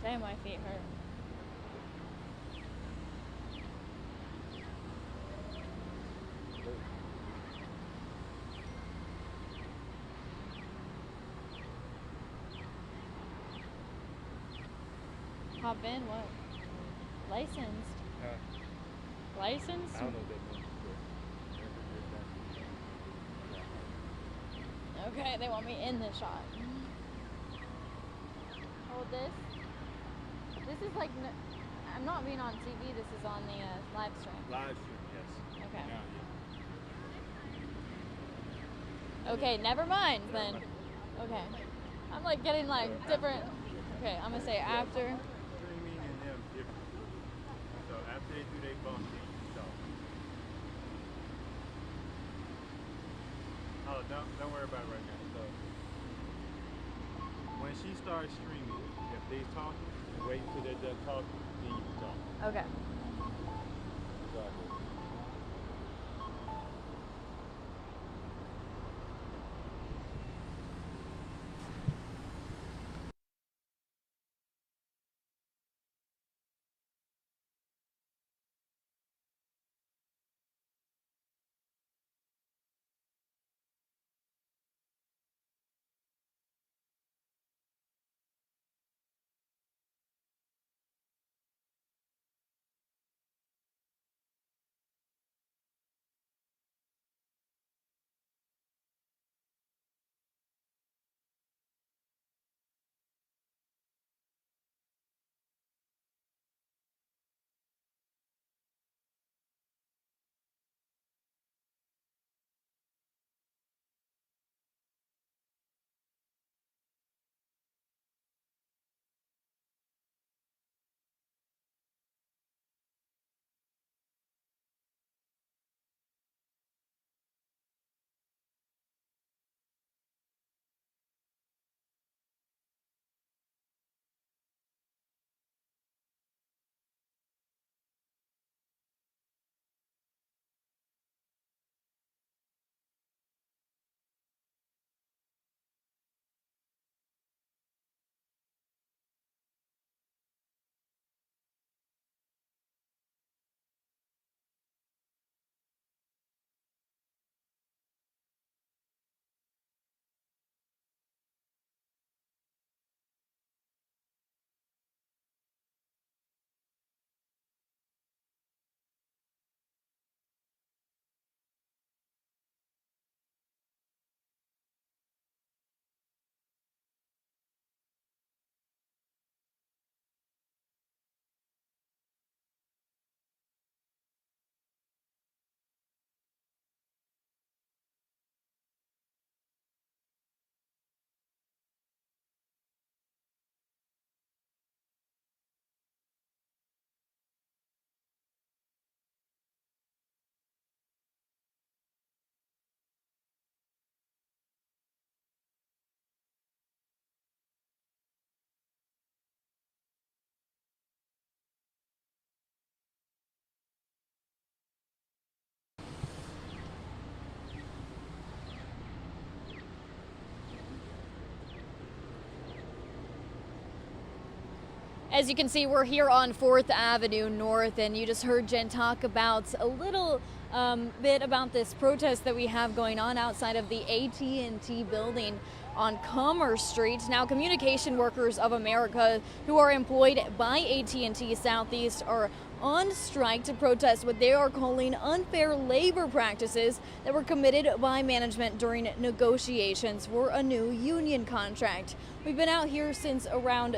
say my feet hurt. Hop in, what? Licensed. Licensed? I don't know what that means. Okay, they want me in this shot. Hold this. This is like, I'm not being on TV, this is on the live stream. Live stream, yes. Okay. Yeah. Okay, never mind then. Okay. I'm like getting like different. Okay, I'm gonna say after. Streaming and them different. So after they do their bump, then you stop. Oh, don't worry about it right now. So when she starts streaming, if they talk, wait till they're done talking, then you can talk. Okay. Exactly. As you can see, we're here on 4th Avenue North, and you just heard Jen talk about a little bit about this protest that we have going on outside of the AT&T building on Commerce Street. Now, Communication Workers of America, who are employed by AT&T Southeast, are on strike to protest what they are calling unfair labor practices that were committed by management during negotiations for a new union contract. We've been out here since around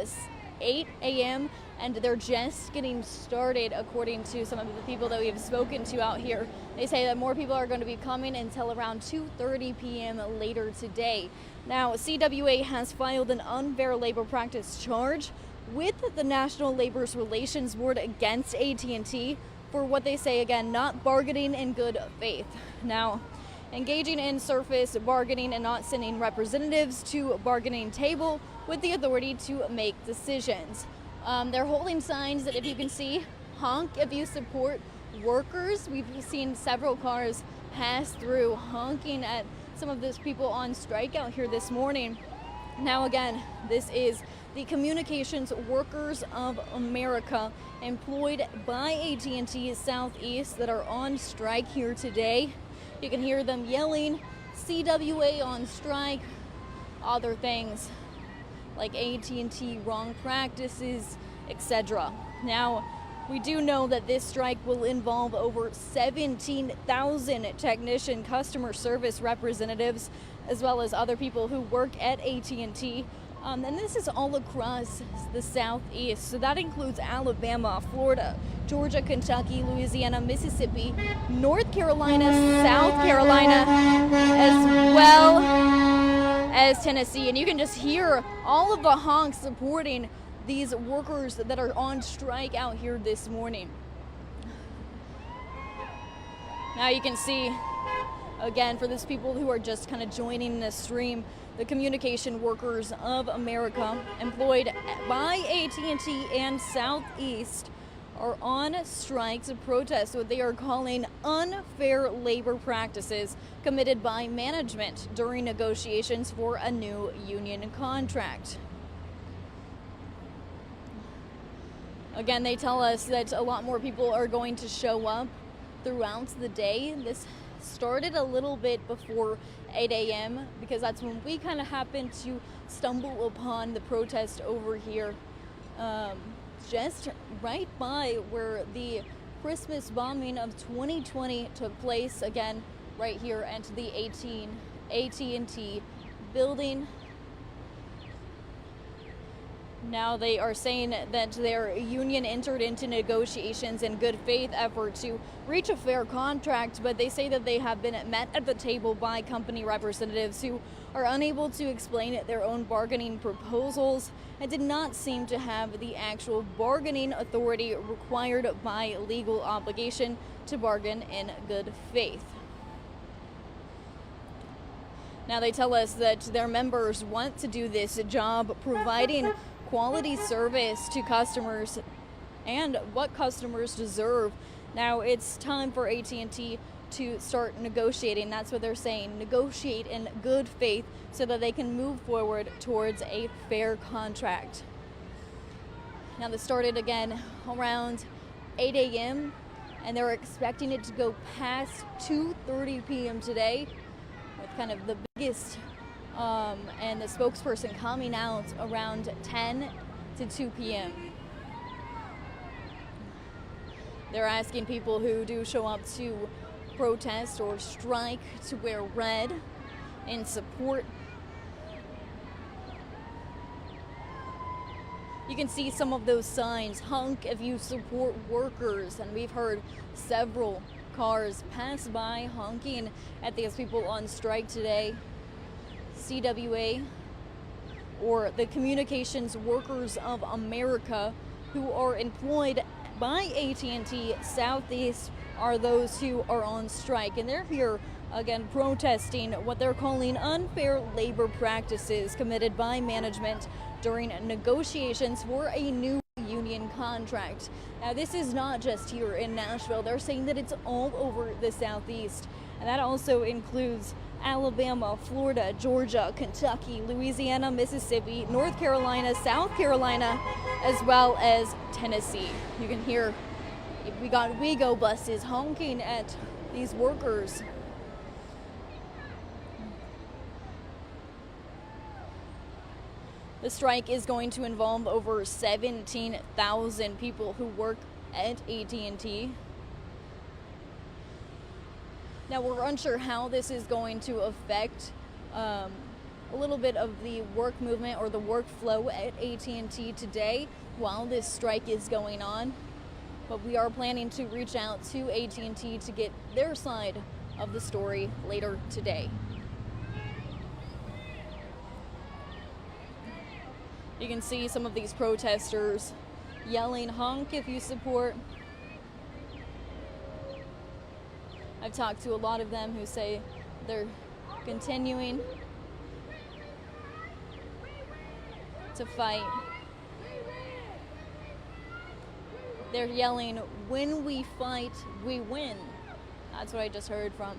8 a.m. and they're just getting started, according to some of the people that we have spoken to out here. They say that more people are going to be coming until around 2:30 p.m. later today. Now, CWA has filed an unfair labor practice charge with the National Labor Relations Board against AT&T for what they say, again, not bargaining in good faith. Now, engaging in surface bargaining and not sending representatives to bargaining table with the authority to make decisions. They're holding signs that, if you can see, honk if you support workers. We've seen several cars pass through honking at some of those people on strike out here this morning. Now again, this is the Communications Workers of America employed by AT&T Southeast that are on strike here today. You can hear them yelling, CWA on strike, other things like AT&T wrong practices, etc. Now, we do know that this strike will involve over 17,000 technician customer service representatives, as well as other people who work at AT&T. And this is all across the Southeast. So that includes Alabama, Florida, Georgia, Kentucky, Louisiana, Mississippi, North Carolina, South Carolina, as well as Tennessee. And you can just hear all of the honks supporting these workers that are on strike out here this morning. Now you can see, again, for those people who are just kind of joining the stream, the Communication Workers of America, employed by AT&T and Southeast, are on strike to protest what they are calling unfair labor practices committed by management during negotiations for a new union contract. Again, they tell us that a lot more people are going to show up throughout the day. This started a little bit before 8 a.m. because that's when we kind of happened to stumble upon the protest over here, just right by where the Christmas bombing of 2020 took place. Again, right here at the AT&T building. Now they are saying that their union entered into negotiations in good faith effort to reach a fair contract, but they say that they have been met at the table by company representatives who are unable to explain their own bargaining proposals and did not seem to have the actual bargaining authority required by legal obligation to bargain in good faith. Now they tell us that their members want to do this job, providing quality service to customers and what customers deserve. Now it's time for AT&T to start negotiating. That's what they're saying. Negotiate in good faith so that they can move forward towards a fair contract. Now this started again around 8 a.m. and they're expecting it to go past 2:30 p.m. today, with kind of the biggest and the spokesperson coming out around 10 to 2 p.m. They're asking people who do show up to protest or strike to wear red in support. You can see some of those signs, honk if you support workers, and we've heard several cars pass by honking at these people on strike today. CWA, or the Communications Workers of America, who are employed by AT&T Southeast, are those who are on strike, and they're here again protesting what they're calling unfair labor practices committed by management during negotiations for a new union contract. Now this is not just here in Nashville. They're saying that it's all over the Southeast, and that also includes Alabama, Florida, Georgia, Kentucky, Louisiana, Mississippi, North Carolina, South Carolina, as well as Tennessee. You can hear we got WeGo buses honking at these workers. The strike is going to involve over 17,000 people who work at AT&T. Now, we're unsure how this is going to affect a little bit of the work movement or the workflow at AT&T today while this strike is going on. But we are planning to reach out to AT&T to get their side of the story later today. You can see some of these protesters yelling, honk if you support. I've talked to a lot of them who say they're continuing to fight. They're yelling, when we fight, we win. That's what I just heard from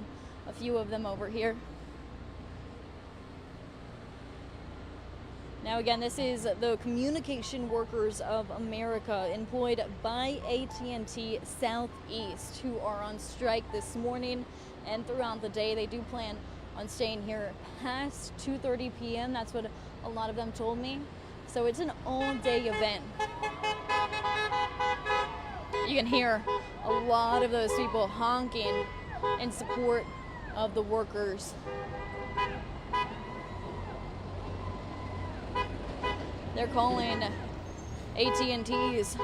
a few of them over here. Now again, this is the Communication Workers of America employed by AT&T Southeast who are on strike this morning and throughout the day. They do plan on staying here past 2:30 p.m. That's what a lot of them told me. So it's an all-day event. You can hear a lot of those people honking in support of the workers. They're calling AT&T's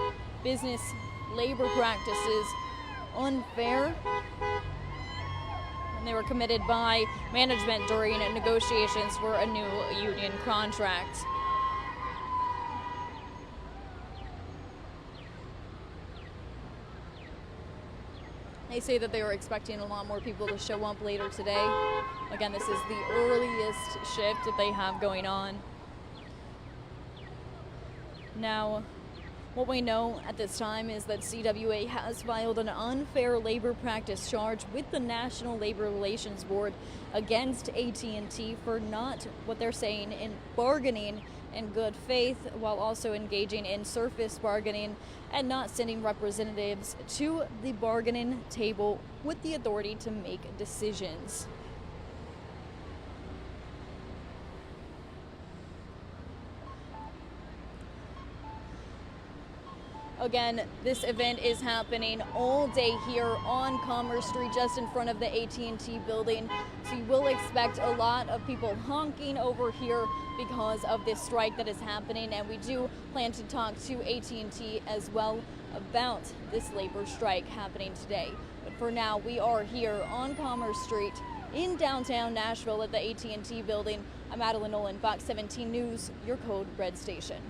business labor practices unfair, and they were committed by management during negotiations for a new union contract. They say that they were expecting a lot more people to show up later today. Again, this is the earliest shift that they have going on. Now, what we know at this time is that CWA has filed an unfair labor practice charge with the National Labor Relations Board against AT&T for not, what they're saying, in bargaining in good faith while also engaging in surface bargaining and not sending representatives to the bargaining table with the authority to make decisions. Again, this event is happening all day here on Commerce Street, just in front of the AT&T building. So you will expect a lot of people honking over here because of this strike that is happening. And we do plan to talk to AT&T as well about this labor strike happening today. But for now, we are here on Commerce Street in downtown Nashville at the AT&T building. I'm Madeline Nolan, Fox 17 News, your Code Red station.